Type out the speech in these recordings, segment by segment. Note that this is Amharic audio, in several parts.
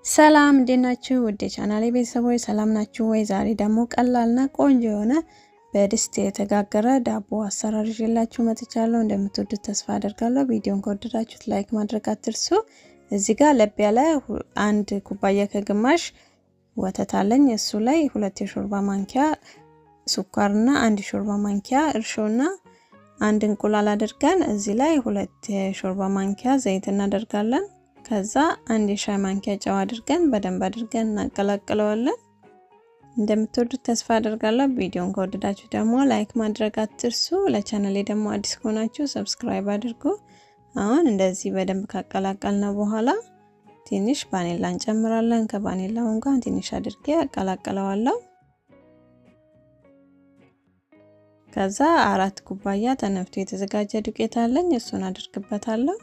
ሰላም እንዴት ናችሁ? ውድ የቻናሌ ቤተሰቦች ሰላም ናችሁ ወይ? ዛሬ ደግሞ ቀላልና ቆንጆ የሆነ በድስት የተጋገረ ዳቦ አሰራር ይዤላችሁ መጥቻለሁ። እንደምትወዱት ተስፋ አደርጋለሁ። ቪዲዮን ከወደዳችሁት ላይክ ማድረግ አትርሱ። እዚህ ጋር ለብ ያለ 1 ኩባያ ከግማሽ ወተት አለኝ። እሱ ላይ 2 የሾርባ ማንኪያ ስኳርና 1 የሾርባ ማንኪያ እርሾና 1 እንቁላል አድርገን እዚህ ላይ 2 የሾርባ ማንኪያ ዘይት እናደርጋለን። ከዛ 1 የሻይ ማንኪያ ጨው አድርገን በደንብ አድርገን እናቀላቅለዋለን። እንደምትወዱት ተስፋ አደርጋለሁ። ቪዲዮን ከወደዳችሁ ደግሞ ላይክ ማድረግ አትርሱ። ለቻናሌ ደግሞ አዲስ ከሆናችሁ ሰብስክራይብ አድርጉ። አሁን እንደዚህ በደንብ ካቀላቀልነው በኋላ ትንሽ ቫኒላ እንጨምራለን። ከቫኒላው ጋር ትንሽ አድርጌ አቀላቅለዋለሁ። ከዛ 4 ኩባያ ተነፍቶ የተዘጋጀ ዱቄት አለኝ። እሱን አድርግበታለሁ።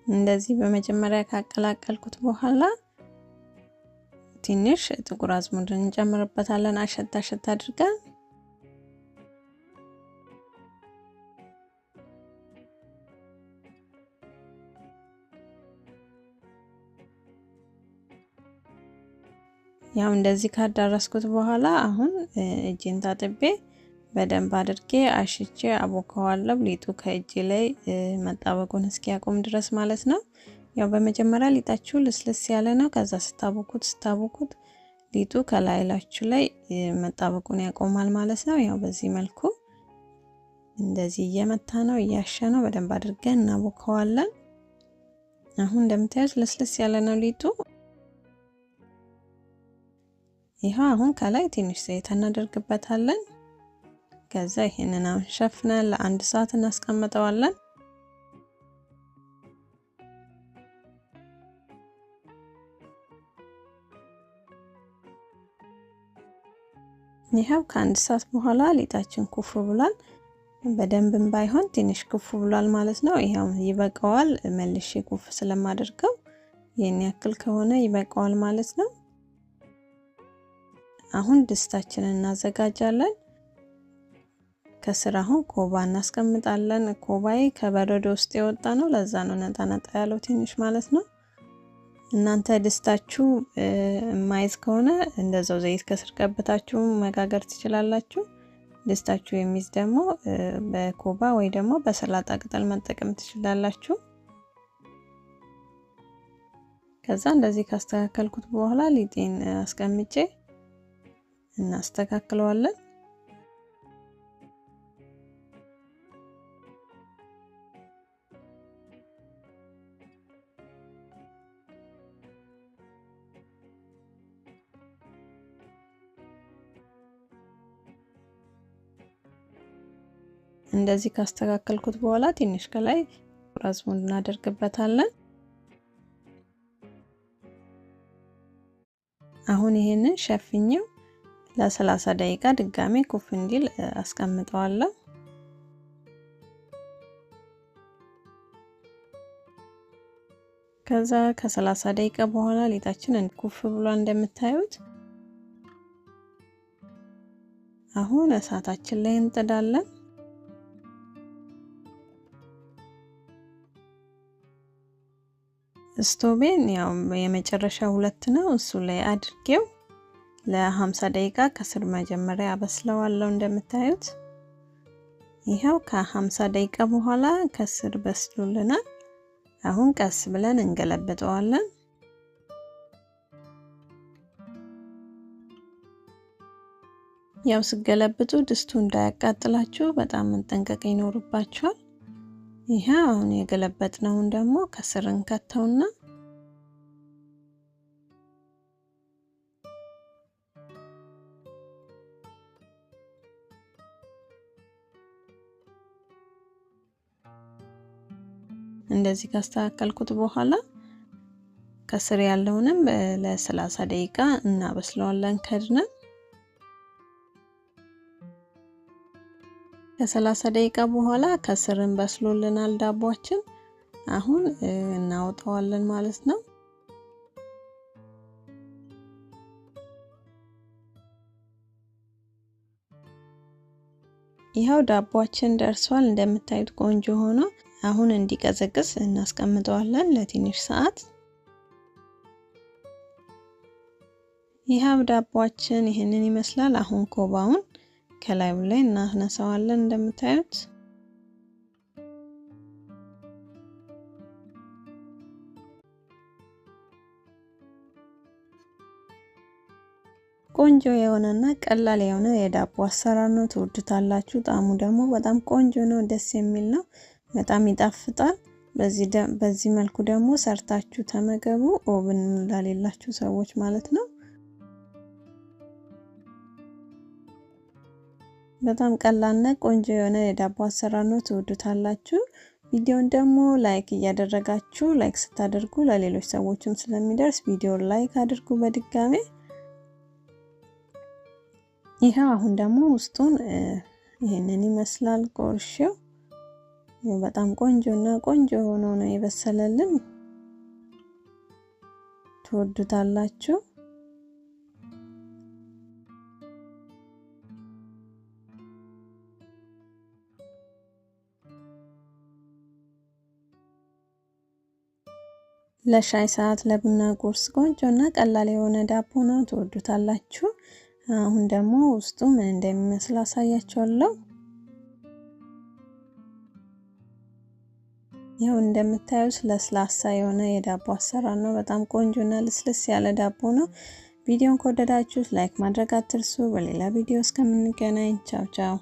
እንደዚህ በመጀመሪያ ካቀላቀልኩት በኋላ ትንሽ ጥቁር አዝሙድ እንጨምርበታለን። አሸት አድርገን ያው እንደዚህ ካዳረስኩት በኋላ አሁን እጄን ታጥቤ በደንብ አድርጌ አሽቼ አቦካዋለሁ። ሊጡ ከእጄ ላይ መጣበቁን እስኪያቆም ድረስ ማለት ነው። ያው በመጀመሪያ ሊጣችሁ ልስልስ ያለ ነው። ከዛ ስታቦኩት ሊጡ ከላይላችሁ ላይ መጣበቁን ያቆማል ማለት ነው። ያው በዚህ መልኩ እንደዚህ እየመታ ነው እያሸ ነው በደንብ አድርገን እናቦካዋለን። አሁን እንደምታዩት ልስልስ ያለ ነው ሊጡ። ይሄ አሁን ከላይ ትንሽ ዘይት እናደርግበታለን። ከዛ ይሄንን አሁን ሸፍነን ለ1 ሰዓት እናስቀምጠዋለን። ይሄው ከ1 ሰዓት በኋላ ሊጣችን ኩፍ ብሏል። በደንብም ባይሆን ትንሽ ኩፍ ብሏል ማለት ነው። ይሄው ይበቃዋል። መልሼ ኩፍ ስለማደርገው የኔ ያክል ከሆነ ይበቃዋል ማለት ነው። አሁን ድስታችንን እናዘጋጃለን። ከስር አሁን ኮባ እናስቀምጣለን። ኮባዬ ከበረዶ ውስጥ የወጣ ነው። ለዛ ነው ነጣ ያለው ትንሽ ማለት ነው። እናንተ ድስታችሁ ማይዝ ከሆነ እንደዛው ዘይት ከስር ቀብታችሁ መጋገር ትችላላችሁ። ድስታችሁ የሚይዝ ደግሞ በኮባ ወይ ደግሞ በሰላጣ ቅጠል መጠቀም ትችላላችሁ። ከዛ እንደዚህ ካስተካከልኩት በኋላ ሊጤን አስቀምጬ እናስተካክለዋለን። እንደዚህ ካስተካከልኩት በኋላ ትንሽ ከላይ አዝሙድ እናደርግበታለን። አሁን ይሄንን ሸፍኜው ለ30 ደቂቃ ድጋሜ ኩፍ እንዲል አስቀምጠዋለሁ። ከዛ ከ30 ደቂቃ በኋላ ሊጣችን ኩፍ ብሏል እንደምታዩት። አሁን እሳታችን ላይ እንጥዳለን። ስቶቬን ያው የመጨረሻ 2 ነው። እሱ ላይ አድርጌው ለ50 ደቂቃ ከስር መጀመሪያ አበስለዋለሁ። እንደምታዩት ይሄው ከ50 ደቂቃ በኋላ ከስር በስሎልናል። አሁን ቀስ ብለን እንገለብጠዋለን። ያው ስገለብጡ ድስቱ እንዳያቃጥላችሁ በጣም መጠንቀቅ ይኖርባችኋል። ይሄ አሁን የገለበጥነውን ደግሞ ከስር እንከተውና እንደዚህ ካስተካከልኩት በኋላ ከስር ያለውንም ለ30 ደቂቃ እናበስለዋለን ከድነን። ከ30 ደቂቃ በኋላ ከስርን በስሎልናል ዳቦአችን። አሁን እናወጣዋለን ማለት ነው። ይሄው ዳቦአችን ደርሷል። እንደምታዩት ቆንጆ ሆኖ አሁን እንዲቀዘቅዝ እናስቀምጠዋለን ለትንሽ ሰዓት። ይሄው ዳቦአችን ይሄንን ይመስላል። አሁን ኮባውን ከላዩ ላይ እናነሳዋለን እንደምታዩት። ቆንጆ የሆነና ቀላል የሆነ የዳቦ አሰራር ነው። ትወዱታላችሁ። ጣዕሙ ደግሞ በጣም ቆንጆ ነው፣ ደስ የሚል ነው፣ በጣም ይጣፍጣል። በዚህ መልኩ ደግሞ ሰርታችሁ ተመገቡ። ኦቭን ለሌላችሁ ሰዎች ማለት ነው። በጣም ቀላልና ቆንጆ የሆነ የዳቦ አሰራር ነው። ትወዱታላችሁ። ቪዲዮን ደግሞ ላይክ እያደረጋችሁ ላይክ ስታደርጉ ለሌሎች ሰዎችም ስለሚደርስ ቪዲዮን ላይክ አድርጉ በድጋሜ። ይሄው አሁን ደግሞ ውስጡን ይሄንን ይመስላል ቆርሼው። በጣም ቆንጆ ሆኖ ነው የበሰለልን። ትወዱታላችሁ። ለሻይ ሰዓት ለቡና ቁርስ ቆንጆና ቀላል የሆነ ዳቦ ነው። ትወዱታላችሁ። አሁን ደግሞ ውስጡ ምን እንደሚመስል አሳያችኋለሁ። ያው እንደምታዩት ለስላሳ የሆነ የዳቦ አሰራር ነው። በጣም ቆንጆና ልስልስ ያለ ዳቦ ነው። ቪዲዮን ከወደዳችሁት ላይክ ማድረግ አትርሱ። በሌላ ቪዲዮ እስከምንገናኝ ቻው ቻው።